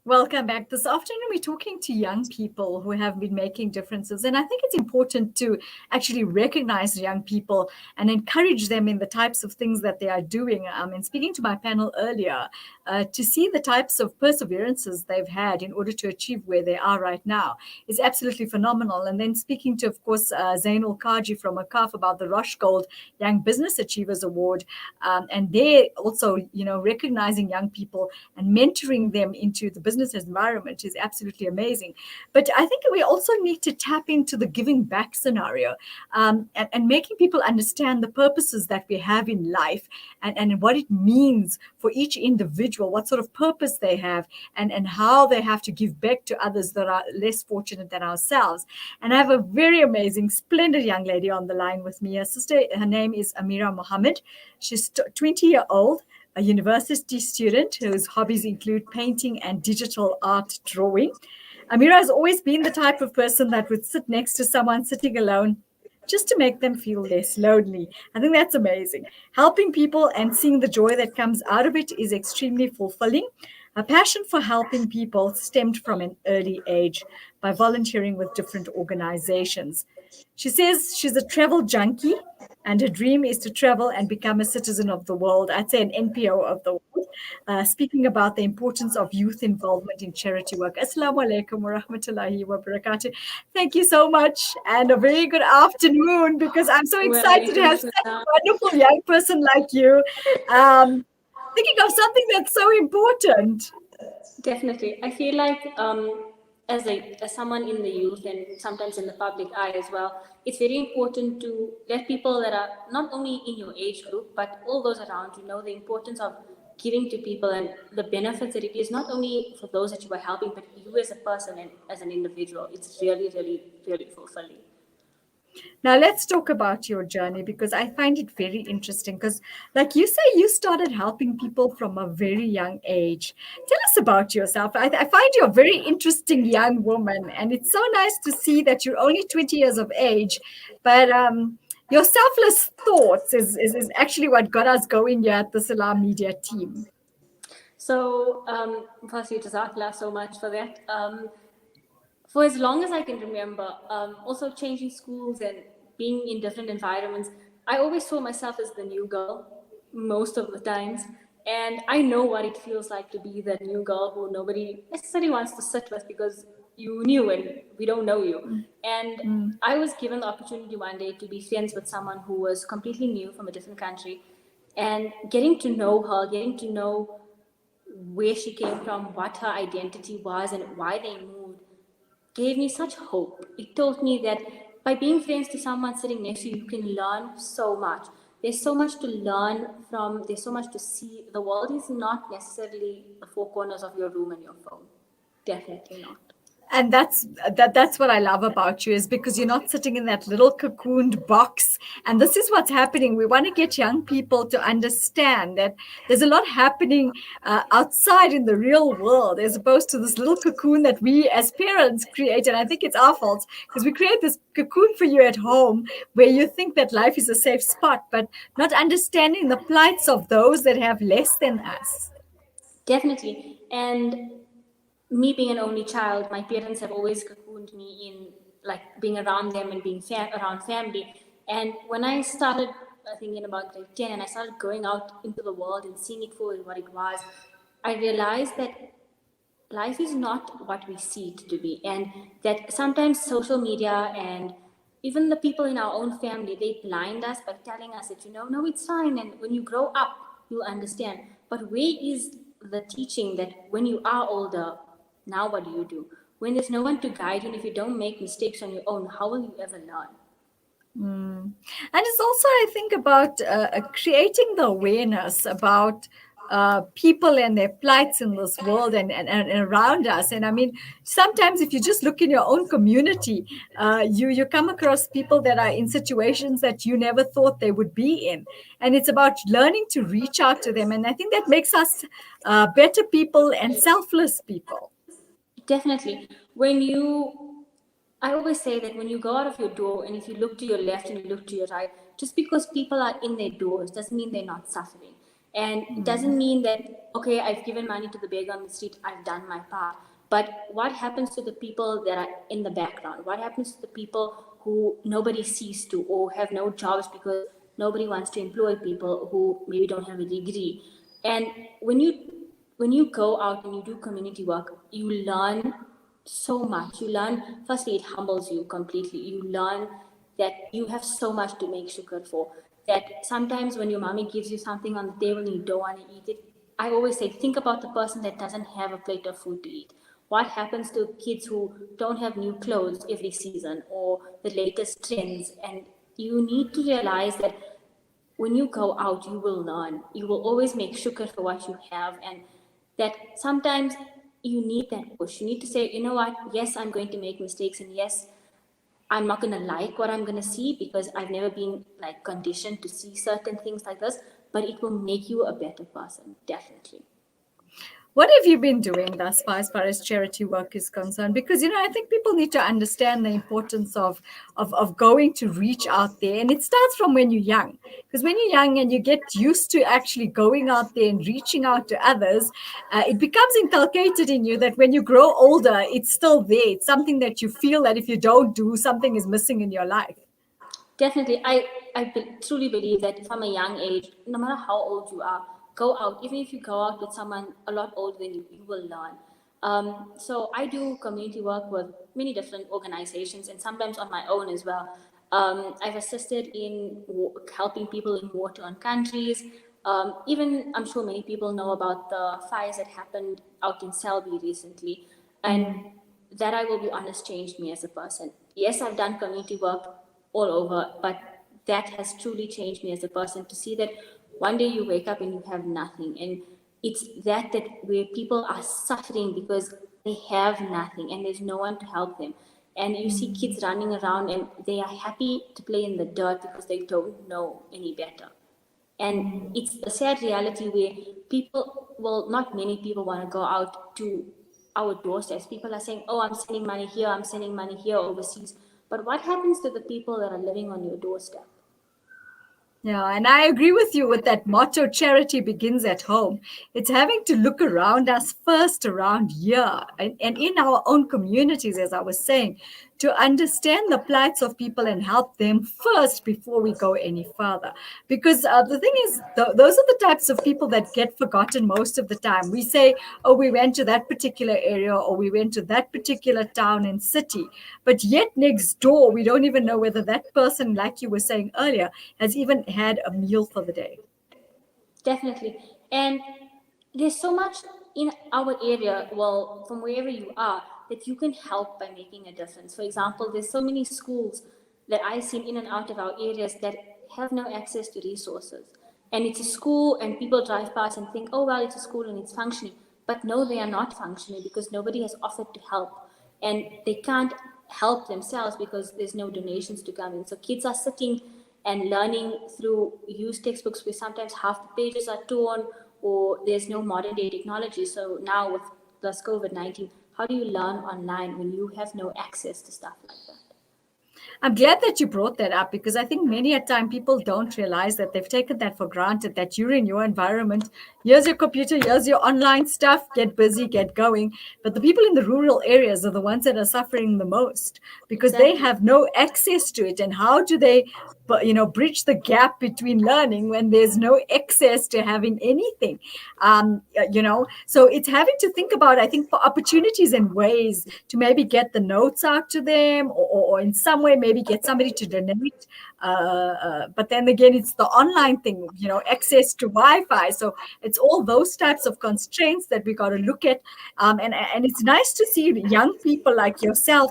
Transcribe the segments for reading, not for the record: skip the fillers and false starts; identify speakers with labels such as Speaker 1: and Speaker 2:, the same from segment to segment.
Speaker 1: Welcome back. This afternoon, we're talking to young people who have been making differences. And I think it's important to actually recognize young people and encourage them in the types of things that they are doing. And speaking to my panel earlier, to see the types of perseverances they've had in order to achieve where they are right now is absolutely phenomenal. And then speaking to, of course, Zainul Kaji from ACAF about the Rush Gold Young Business Achievers Award. And they're also, recognizing young people and mentoring them into the business environment is absolutely amazing. But I think we also need to tap into the giving back scenario, and making people understand the purposes that we have in life, and what it means for each individual, what sort of purpose they have, and how they have to give back to others that are less fortunate than ourselves. And I have a very amazing, splendid young lady on the line with me. Her sister, her name is Ameera Mohammed. She's 20-year-old, a university student whose hobbies include painting and digital art drawing. Ameera has always been the type of person that would sit next to someone sitting alone just to make them feel less lonely. I think that's amazing. Helping people and seeing the joy that comes out of it is extremely fulfilling. Her passion for helping people stemmed from an early age by volunteering with different organizations. She says she's a travel junkie and her dream is to travel and become a citizen of the world. I'd say an NPO of the world. Speaking about the importance of youth involvement in charity work. Assalamu alaikum wa rahmatullahi wa barakatuh. Thank you so much, and a very good afternoon, because I'm so excited to
Speaker 2: Walaikum
Speaker 1: have such a
Speaker 2: salam.
Speaker 1: wonderful young person like you. Um, Thinking of something that's so important.
Speaker 2: Definitely. I feel like as someone in the youth and sometimes in the public eye as well, it's very important to let people that are not only in your age group but all those around you know the importance of giving to people and the benefits that it is not only for those that you are helping but you as a person and as an individual. It's really, really, really fulfilling.
Speaker 1: Now, let's talk about your journey, because I find it very interesting. Because, like you say, you started helping people from a very young age. Tell us about yourself. I find you a very interesting young woman, and it's so nice to see that you're only 20 years of age. But your selfless thoughts is actually what got us going here at the Salam Media team.
Speaker 2: So, firstly, Jazakallah so much for that. For as long as I can remember, also changing schools and being in different environments, I always saw myself as the new girl most of the times. And I know what it feels like to be the new girl who nobody necessarily wants to sit with because you knew and we don't know you. And I was given the opportunity one day to be friends with someone who was completely new from a different country and getting to know her, getting to know where she came from, what her identity was, and why they moved gave me such hope. It told me that by being friends to someone sitting next to you, you can learn so much. There's so much to learn from, there's so much to see. The world is not necessarily the four corners of your room and your phone. Definitely not.
Speaker 1: And that's what I love about you, is because you're not sitting in that little cocooned box. And this is what's happening. We want to get young people to understand that there's a lot happening outside in the real world, as opposed to this little cocoon that we as parents create. And I think it's our fault, because we create this cocoon for you at home where you think that life is a safe spot, but not understanding the plights of those that have less than us.
Speaker 2: Definitely. And me being an only child, my parents have always cocooned me in like being around them and being around family. And when I started, I think in about grade 10, and I started going out into the world and seeing it for what it was, I realized that life is not what we see it to be. And that sometimes social media and even the people in our own family, they blind us by telling us that, no, it's fine. And when you grow up, you'll understand. But where is the teaching that when you are older, now what do you do? When there's no one to guide you, and if you don't make mistakes on your own, how will you ever learn?
Speaker 1: And it's also, I think, about creating the awareness about people and their plights in this world, and around us. And I mean, sometimes if you just look in your own community, you come across people that are in situations that you never thought they would be in. And it's about learning to reach out to them. And I think that makes us better people and selfless people.
Speaker 2: Definitely. I always say that when you go out of your door and if you look to your left and you look to your right, just because people are in their doors doesn't mean they're not suffering. And it doesn't mean that, okay, I've given money to the beggar on the street, I've done my part. But what happens to the people that are in the background? What happens to the people who nobody sees to, or have no jobs because nobody wants to employ people who maybe don't have a degree? And when you go out and you do community work, you learn so much. You learn, firstly, it humbles you completely. You learn that you have so much to make shukr for. That sometimes when your mommy gives you something on the table and you don't want to eat it, I always say, think about the person that doesn't have a plate of food to eat. What happens to kids who don't have new clothes every season or the latest trends? And you need to realize that when you go out, you will learn. You will always make shukr for what you have, and that sometimes you need that push. You need to say, you know what, yes, I'm going to make mistakes, and yes, I'm not going to like what I'm going to see because I've never been like conditioned to see certain things like this, but it will make you a better person, definitely.
Speaker 1: What have you been doing thus far as charity work is concerned? Because I think people need to understand the importance of going to reach out there, and it starts from when you're young. Because when you're young and you get used to actually going out there and reaching out to others, it becomes inculcated in you that when you grow older, it's still there. It's something that you feel that if you don't do, something is missing in your life.
Speaker 2: Definitely, truly believe that from a young age, no matter how old you are, go out. Even if you go out with someone a lot older than you, you will learn. So I do community work with many different organizations and sometimes on my own as well. I've assisted in helping people in war-torn countries. Even I'm sure many people know about the fires that happened out in Selby recently, and that, I will be honest, changed me as a person. Yes, I've done community work all over, but that has truly changed me as a person to see that one day you wake up and you have nothing. And it's that where people are suffering because they have nothing and there's no one to help them. And you see kids running around and they are happy to play in the dirt because they don't know any better. And it's a sad reality where people, well, not many people want to go out to our doorsteps. People are saying, oh, I'm sending money here, I'm sending money here overseas. But what happens to the people that are living on your doorstep?
Speaker 1: Yeah, and I agree with you with that motto, charity begins at home. It's having to look around us first, around here, and in our own communities, as I was saying, to understand the plights of people and help them first before we go any further. Because the thing is, those are the types of people that get forgotten most of the time. We say, oh, we went to that particular area or we went to that particular town and city. But yet next door, we don't even know whether that person, like you were saying earlier, has even had a meal for the day.
Speaker 2: Definitely. And there's so much in our area, well, from wherever you are, that you can help by making a difference. For example, there's so many schools that I've seen in and out of our areas that have no access to resources. And it's a school, and people drive past and think, oh, well, it's a school and it's functioning. But no, they are not functioning because nobody has offered to help. And they can't help themselves because there's no donations to come in. So kids are sitting and learning through used textbooks where sometimes half the pages are torn or there's no modern day technology. So now with plus COVID-19, how do you learn online when you have no access to stuff like that?
Speaker 1: I'm glad that you brought that up because I think many a time people don't realize that they've taken that for granted that you're in your environment. Here's your computer, here's your online stuff, get busy, get going. But the people in the rural areas are the ones that are suffering the most because they
Speaker 2: Exactly.
Speaker 1: have no access to it. And how do they, bridge the gap between learning when there's no access to having anything? So it's having to think about, I think, for opportunities and ways to maybe get the notes out to them or in some way maybe get somebody to donate. But then again, it's the online thing, access to Wi-Fi. So it's all those types of constraints that we got to look at. And it's nice to see young people like yourself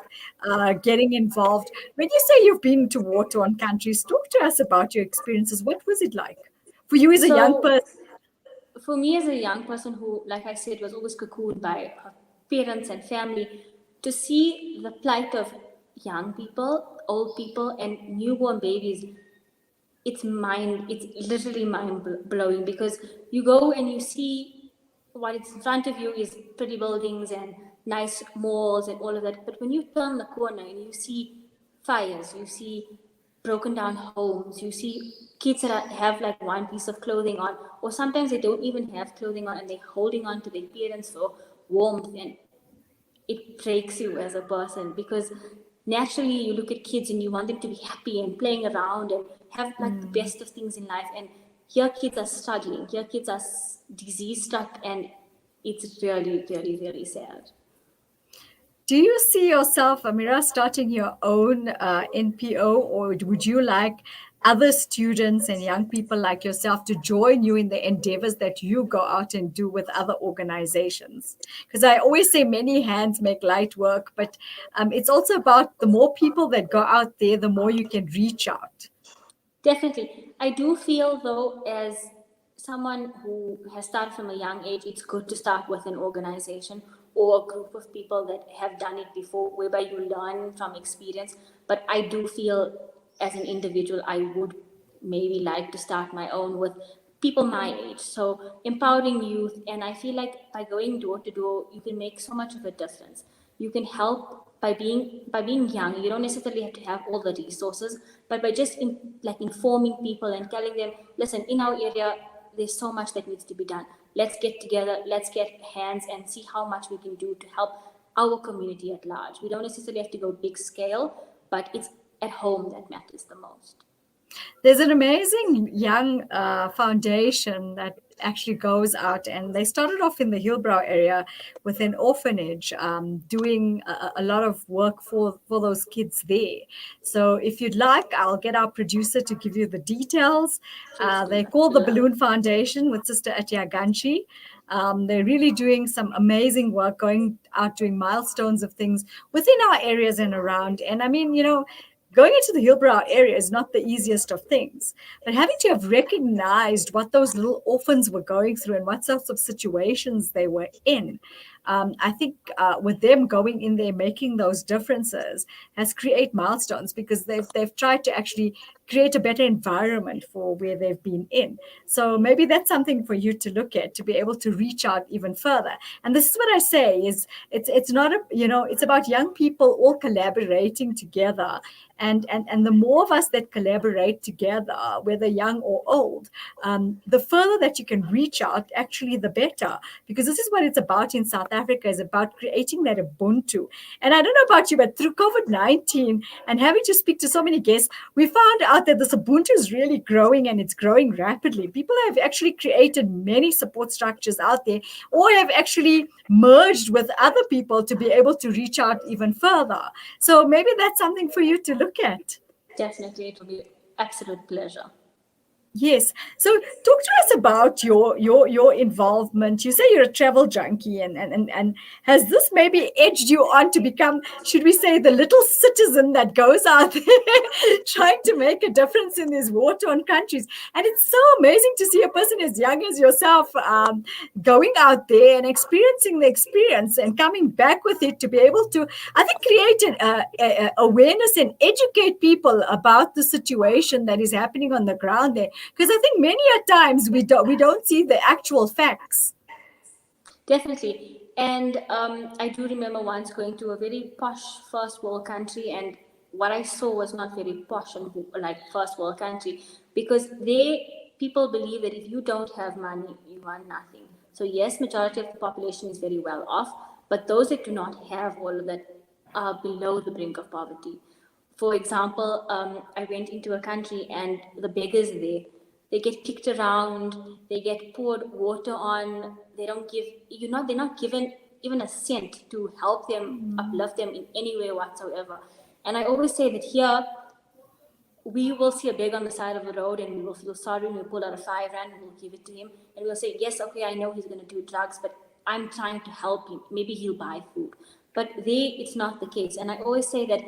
Speaker 1: getting involved. When you say you've been to war-torn countries, talk to us about your experiences. What was it like for you as a young
Speaker 2: So
Speaker 1: person?
Speaker 2: for me as a young person who, like I said, was always cocooned by her parents and family, to see the plight of young people, old people, and newborn babies, it's literally mind blowing because you go and you see what is in front of you is pretty buildings and nice malls and all of that. But when you turn the corner and you see fires, you see broken down homes. You see kids that have like one piece of clothing on, or sometimes they don't even have clothing on and they're holding on to their parents for warmth, and it breaks you as a person because naturally you look at kids and you want them to be happy and playing around and have like the
Speaker 1: Mm.
Speaker 2: best of things in life, and here kids are struggling, here kids are disease struck, and it's really really really sad.
Speaker 1: Do you see yourself, Amira, starting your own NPO, or would you like other students and young people like yourself to join you in the endeavors that you go out and do with other organizations? Because I always say many hands make light work, but it's also about the more people that go out there, the more you can reach out.
Speaker 2: Definitely. I do feel, though, as someone who has started from a young age, it's good to start with an organization or a group of people that have done it before, whereby you learn from experience. But I do feel, as an individual, I would maybe like to start my own with people my age. So empowering youth, and I feel like by going door to door, you can make so much of a difference. You can help by being young. You don't necessarily have to have all the resources, but by just like informing people and telling them, listen, in our area there's so much that needs to be done. Let's get together, let's get hands and see how much we can do to help our community at large. We don't necessarily have to go big scale, but it's at home that matters the most.
Speaker 1: There's an amazing young foundation that actually goes out, and they started off in the Hillbrow area with an orphanage, doing a lot of work for those kids there. So if you'd like, I'll get our producer to give you the details.
Speaker 2: Please do.
Speaker 1: They're called the Balloon Foundation with Sister Atya Ganshi. They're really doing some amazing work, going out doing milestones of things within our areas and around. And I mean, going into the Hillbrow area is not the easiest of things, but having to have recognized what those little orphans were going through and what sorts of situations they were in, I think with them going in there making those differences has created milestones, because they've tried to actually create a better environment for where they've been in. So maybe that's something for you to look at, to be able to reach out even further. And this is what I say is it's not it's about young people all collaborating together, and the more of us that collaborate together, whether young or old, the further that you can reach out, actually, the better. Because this is what it's about in South Africa, is about creating that Ubuntu. And I don't know about you, but through COVID-19 and having to speak to so many guests, we found out that this Ubuntu is really growing, and it's growing rapidly. People have actually created many support structures out there, or have actually merged with other people to be able to reach out even further. So maybe that's something for you to look at.
Speaker 2: Definitely, it will be absolute pleasure.
Speaker 1: Yes. So talk to us about your involvement. You say you're a travel junkie, and has this maybe edged you on to become, should we say, the little citizen that goes out there trying to make a difference in these war-torn countries? And it's so amazing to see a person as young as yourself going out there and experiencing the experience and coming back with it to be able to, I think, create an awareness and educate people about the situation that is happening on the ground there, because I think many a times we don't see the actual facts.
Speaker 2: Definitely. And I do remember once going to a very posh first world country, and what I saw was not very posh and like first world country, because they people believe that if you don't have money, you are nothing. So yes, majority of the population is very well off, but those that do not have all of that are below the brink of poverty. For example, I went into a country and the beggars there, they get kicked around, they get poured water on, they don't give, they're not given even a cent to help them, uplift them in any way whatsoever. And I always say that here, we will see a beggar on the side of the road and we will feel sorry and we'll pull out a 5 rand and we'll give it to him. And we'll say, yes, okay, I know he's going to do drugs, but I'm trying to help him. Maybe he'll buy food. But it's not the case. And I always say that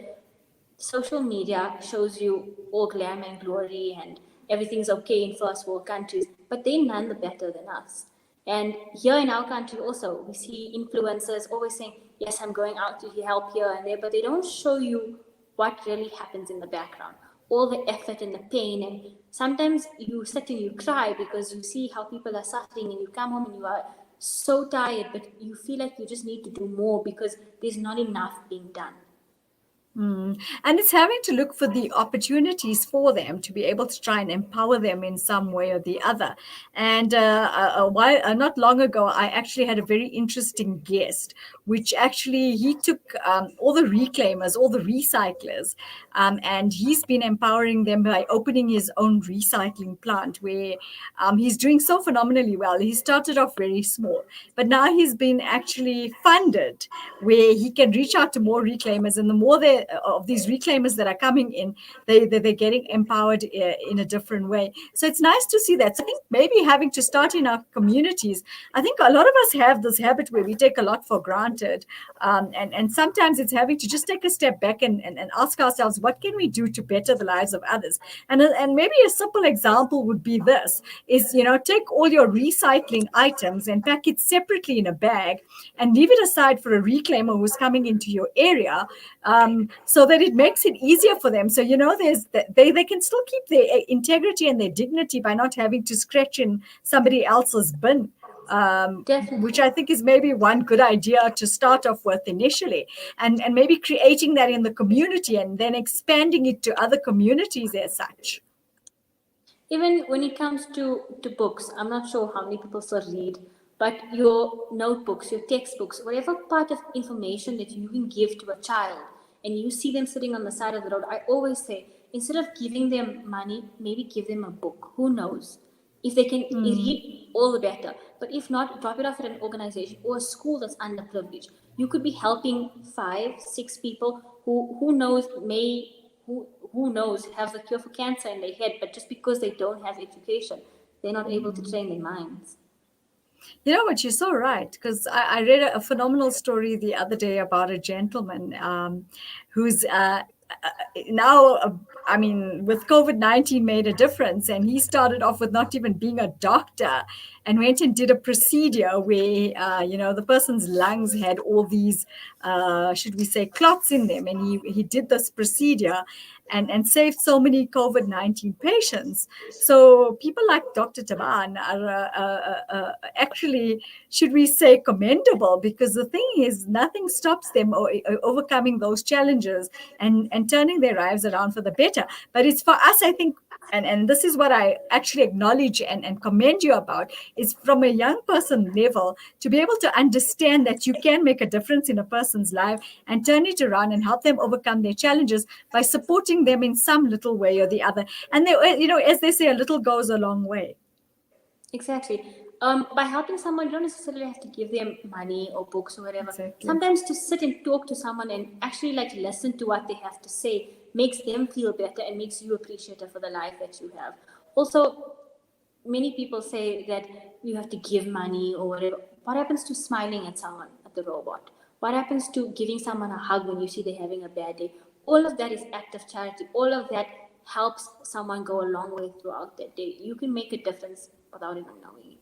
Speaker 2: social media shows you all glam and glory and everything's okay in first world countries, but they're none the better than us. And here in our country also, we see influencers always saying, yes, I'm going out to help here and there, but they don't show you what really happens in the background, all the effort and the pain. And sometimes you sit and you cry because you see how people are suffering, and you come home and you are so tired, but you feel like you just need to do more because there's not enough being done.
Speaker 1: And it's having to look for the opportunities for them to be able to try and empower them in some way or the other. And not long ago, I actually had a very interesting guest, which actually he took all the reclaimers, all the recyclers, and he's been empowering them by opening his own recycling plant where he's doing so phenomenally well. He started off very small, but now he's been actually funded where he can reach out to more reclaimers, and the more of these reclaimers that are coming in, they're getting empowered in a different way. So it's nice to see that. So I think maybe having to start in our communities, I think a lot of us have this habit where we take a lot for granted, and sometimes it's having to just take a step back and ask ourselves, what can we do to better the lives of others? And maybe a simple example would be this: is, take all your recycling items and pack it separately in a bag and leave it aside for a reclaimer who's coming into your area, so that it makes it easier for them. So, they can still keep their integrity and their dignity by not having to scratch in somebody else's bin. Which
Speaker 2: Definitely.
Speaker 1: I think is maybe one good idea to start off with initially, and maybe creating that in the community and then expanding it to other communities as such.
Speaker 2: Even when it comes to books, I'm not sure how many people still read, but your notebooks, your textbooks, whatever part of information that you can give to a child and you see them sitting on the side of the road, I always say, instead of giving them money, maybe give them a book. Who knows? If they can read, all the better. But if not, drop it off at an organization or a school that's underprivileged. You could be helping 5, 6 people who knows may who knows have the cure for cancer in their head, but just because they don't have education, they're not able to train their minds.
Speaker 1: You know what? You're so right. Because I read a phenomenal story the other day about a gentleman who's now, I mean, with COVID-19 made a difference. And he started off with not even being a doctor and went and did a procedure where, the person's lungs had all these, should we say, clots in them. And he did this procedure and saved so many COVID-19 patients. So people like Dr. Taban are actually, should we say, commendable, because the thing is, nothing stops them overcoming those challenges and turning their lives around for the better. But it's for us, I think, and this is what I actually acknowledge and commend you about, is from a young person level to be able to understand that you can make a difference in a person's life and turn it around and help them overcome their challenges by supporting them in some little way or the other. And as they say, a little goes a long way.
Speaker 2: Exactly. By helping someone, you don't necessarily have to give them money or books or whatever.
Speaker 1: Exactly.
Speaker 2: Sometimes to sit and talk to someone and actually like listen to what they have to say makes them feel better and makes you appreciative for the life that you have. Also, many people say that you have to give money or whatever. What happens to smiling at someone at the robot? What happens to giving someone a hug when you see they're having a bad day? All of that is act of charity. All of that helps someone go a long way throughout their day. You can make a difference without even knowing it.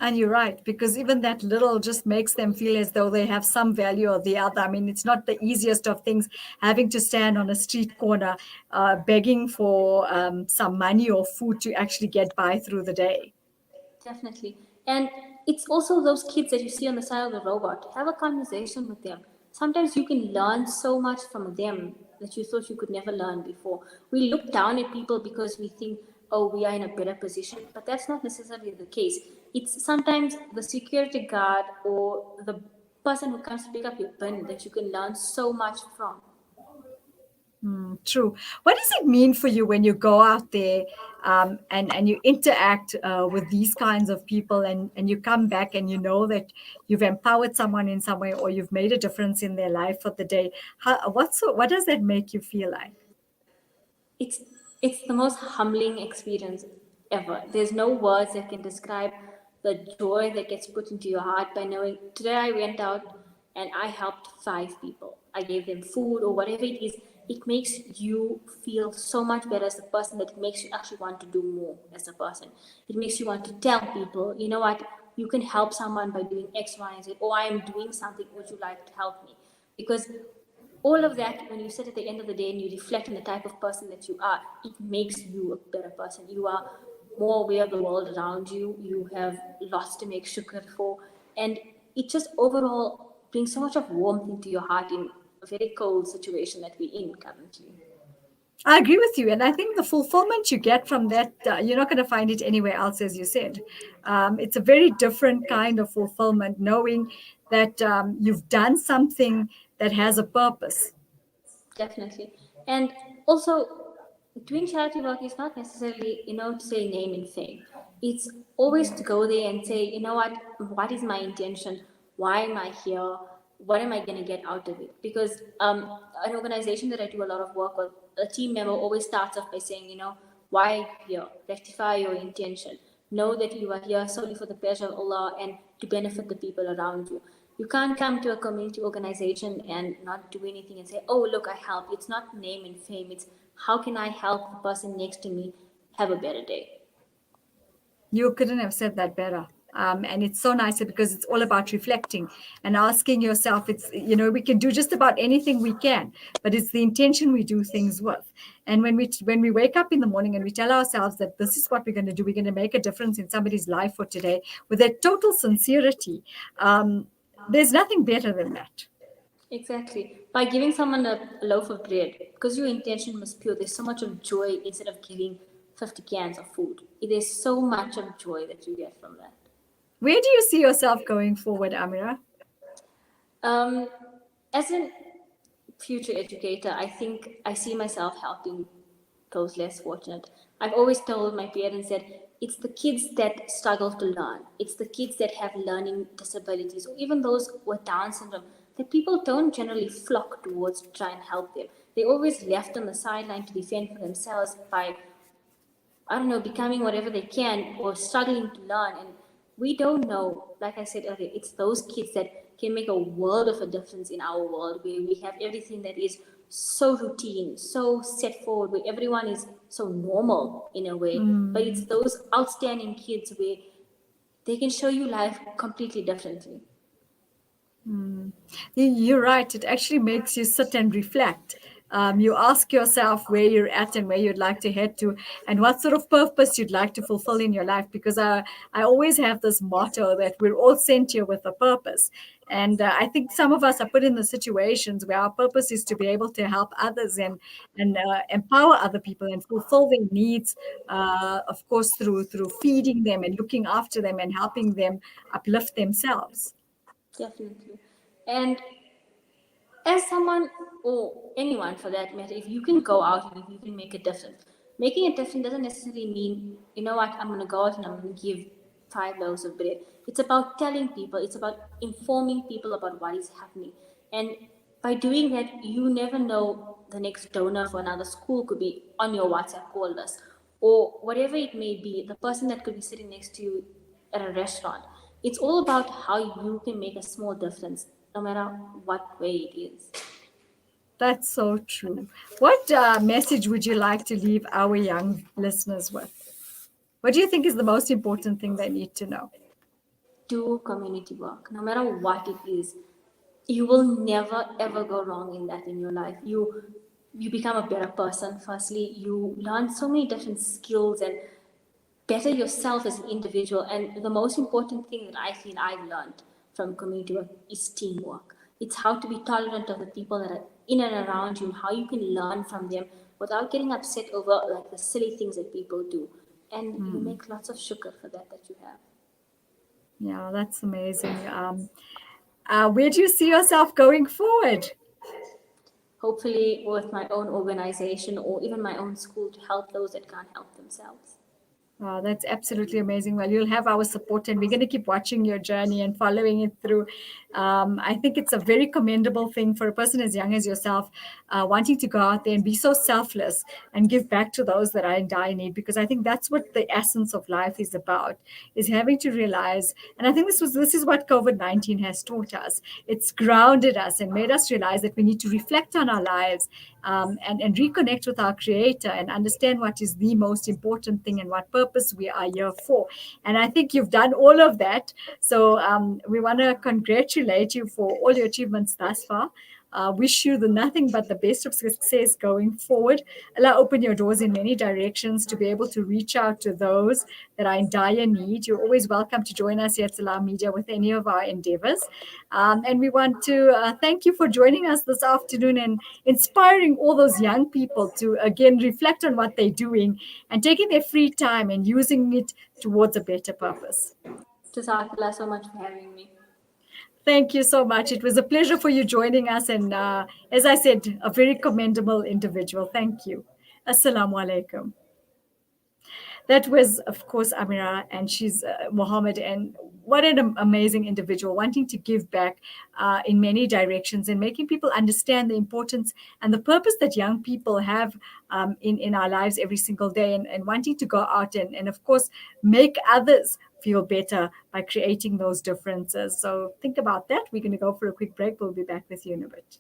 Speaker 1: And you're right, because even that little just makes them feel as though they have some value or the other. I mean, it's not the easiest of things having to stand on a street corner begging for some money or food to actually get by through the day.
Speaker 2: Definitely. And it's also those kids that you see on the side of the robot. Have a conversation with them. Sometimes you can learn so much from them that you thought you could never learn before. We look down at people because we think, oh, we are in a better position, but that's not necessarily the case. It's sometimes the security guard or the person who comes to pick up your bin that you can learn so much from.
Speaker 1: True. What does it mean for you when you go out there and you interact with these kinds of people, and you come back and you know that you've empowered someone in some way or you've made a difference in their life for the day? What does that make you feel like?
Speaker 2: it's it's the most humbling experience ever. There's no words that can describe the joy that gets put into your heart by knowing today I went out and I helped 5 people. I gave them food or whatever it is. It makes you feel so much better as a person that it makes you actually want to do more as a person. It makes you want to tell people, you know what, you can help someone by doing X, Y, and Z, or I am doing something, would you like to help me? Because all of that, when you sit at the end of the day and you reflect on the type of person that you are, it makes you a better person. You are more aware of the world around you. You have lots to make shukr for. And it just overall brings so much of warmth into your heart in a very cold situation that we're in currently.
Speaker 1: I agree with you. And I think the fulfillment you get from that, you're not going to find it anywhere else, as you said. It's a very different kind of fulfillment, knowing that you've done something that has a purpose.
Speaker 2: Definitely. And also, doing charity work is not necessarily, to say name and fame. It's always to go there and say, what is my intention? Why am I here? What am I going to get out of it? Because an organization that I do a lot of work with, a team member always starts off by saying, why here? Rectify your intention. Know that you are here solely for the pleasure of Allah and to benefit the people around you. You can't come to a community organization and not do anything and say, oh, look, I help. It's not name and fame. It's how can I help the person next to me have a better day?
Speaker 1: You couldn't have said that better. And it's so nice because it's all about reflecting and asking yourself. It's, we can do just about anything we can, but it's the intention we do things with. And when we wake up in the morning and we tell ourselves that this is what we're going to do, we're going to make a difference in somebody's life for today with that total sincerity. There's nothing better than that.
Speaker 2: Exactly. By giving someone a loaf of bread, because your intention was pure, there's so much of joy instead of giving 50 cans of food. There's so much of joy that you get from that.
Speaker 1: Where do you see yourself going forward, Ameera?
Speaker 2: As a future educator, I think I see myself helping those less fortunate. I've always told my parents that it's the kids that struggle to learn. It's the kids that have learning disabilities, or even those with Down syndrome, that people don't generally flock towards to try and help them. They're always left on the sideline to defend for themselves by, I don't know, becoming whatever they can or struggling to learn. And we don't know, like I said earlier, it's those kids that can make a world of a difference in our world where we have everything that is so routine, so set forward, where everyone is so normal in a way. But it's those outstanding kids where they can show you life completely differently.
Speaker 1: You're right. It actually makes you sit and reflect. You ask yourself where you're at and where you'd like to head to, and what sort of purpose you'd like to fulfill in your life. Because I always have this motto that we're all sent here with a purpose. And I think some of us are put in the situations where our purpose is to be able to help others and empower other people and fulfill their needs, of course, through feeding them and looking after them and helping them uplift themselves.
Speaker 2: Definitely. And as someone, or anyone for that matter, if you can go out and if you can make a difference, making a difference doesn't necessarily mean, I'm going to go out and I'm going to give 5 loaves of bread. It's about telling people, it's about informing people about what is happening. And by doing that, you never know the next donor for another school could be on your WhatsApp call list or whatever it may be, the person that could be sitting next to you at a restaurant. It's all about how you can make a small difference, no matter what way it is.
Speaker 1: That's so true. What message would you like to leave our young listeners with? What do you think is the most important thing they need to know?
Speaker 2: Do community work, no matter what it is. You will never ever go wrong in that in your life. You become a better person. Firstly, you learn so many different skills and better yourself as an individual. And the most important thing that I feel I've learned from community work is teamwork. It's how to be tolerant of the people that are in and around you and how you can learn from them without getting upset over like the silly things that people do. And you make lots of shukr for that you have.
Speaker 1: Yeah, that's amazing. Where do you see yourself going forward?
Speaker 2: Hopefully with my own organization or even my own school to help those that can't help themselves.
Speaker 1: Wow, that's absolutely amazing. Well, you'll have our support, and we're going to keep watching your journey and following it through. I think it's a very commendable thing for a person as young as yourself, wanting to go out there and be so selfless and give back to those that are in dire need. Because I think that's what the essence of life is about: is having to realize. And I think this is what COVID-19 has taught us. It's grounded us and made us realize that we need to reflect on our lives, and reconnect with our Creator and understand what is the most important thing and what purpose we are here for. And I think you've done all of that. So we want to congratulate you for all your achievements thus far. Wish you the nothing but the best of success going forward. Allah open your doors in many directions to be able to reach out to those that are in dire need. You're always welcome to join us here at Salam Media with any of our endeavors. And we want to thank you for joining us this afternoon and inspiring all those young people to, again, reflect on what they're doing and taking their free time and using it towards a better purpose.
Speaker 2: Jazakallah so much for having me.
Speaker 1: Thank you so much. It was a pleasure for you joining us. And as I said, a very commendable individual. Thank you. Assalamu alaikum. That was, of course, Ameera, and she's Mohammed. And what an amazing individual, wanting to give back in many directions and making people understand the importance and the purpose that young people have in our lives every single day, and wanting to go out and, of course, make others feel better by creating those differences. So think about that. We're going to go for a quick break. We'll be back with you in a bit.